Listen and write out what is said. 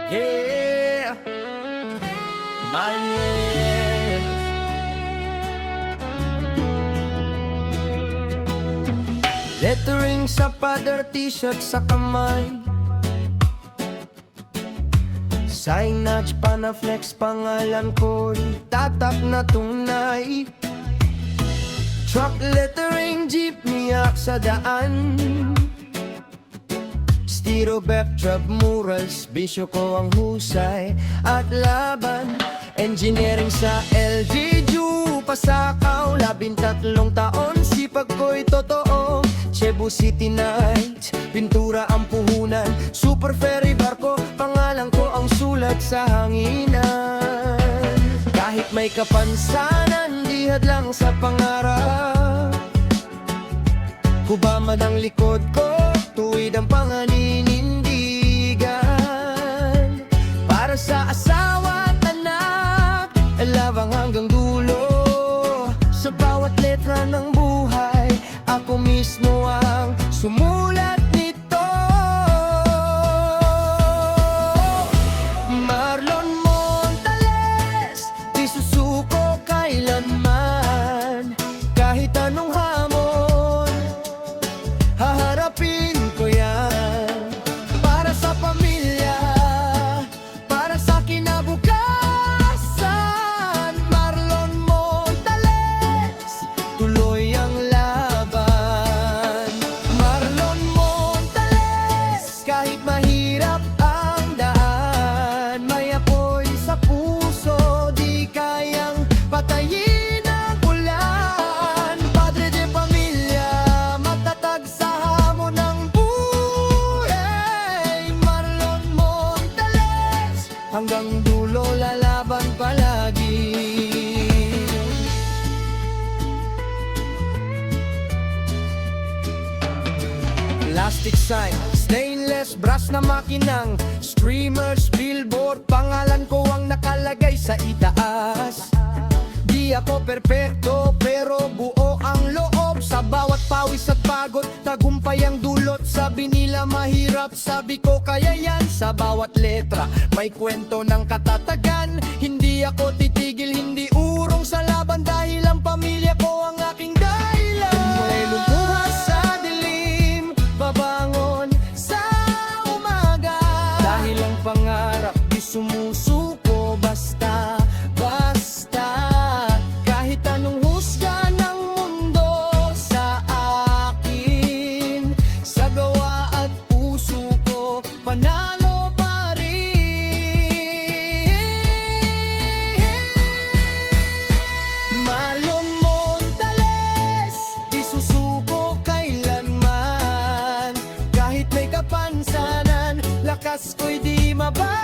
Yeah, Mariel. Lettering sa pader, t-shirt sa kamay, signage pa na flex, pangalan ko'y tatak na tunay. Truck lettering, jeepney sa daan, Stiro backdrop murals, bisyo ko ang husay at laban. Engineering sa LGU, pasakaw, 13 taon, sipag ko'y totoo. Cebu City Nights, pintura ang puhunan, super ferry barko, pangalan ko ang sulat sa hanginan. Kahit may kapansanan, di hadlang sa pangarap, kubaman ang likod ko, tuwid ang panganinindigan. Para sa asawa at anak, labang hanggang dulo. Sa bawat letra ng buhay, ako mismo ang sumulat nito. Marlon Montales, di susuko kailanman. Kahit anong hamon, haharapin ko yan. Para sa pamilya, para sa kinabukasan. Marlon Montales, tuloy ang laban. Marlon Montales, kahit mahirap ang daan, may apoy sa puso, di kayang patayin ang ulan. Padre de pamilya, matatag sa hamon ng buhay. Marlon Montales, hanggang dulo lalaban palagi. Plastic sign, stainless brass na makinang, streamers, billboard, pangalan ko ang nakalagay sa itaas. Di ako perpekto pero buo ang loob. Sa bawat pawis at pagod, tagumpay ang dulot. Sabi nila mahirap, sabi ko kaya yan. Sa bawat letra, may kwento ng katatagan. Hindi ako titigil, hindi urong sa laban, dahil ang pamilya ko ang aking dahilan. Mula'y lumuha sa dilim, babangon sa umaga, dahil ang pangarap di sumusuko basta, basta. Kahit anong husga ng mundo sa akin, sa gawa at puso ko, panalo pa rin. Marlon Montales, di susuko kailanman. Kahit may kapansanan, lakas ko'y di mababa.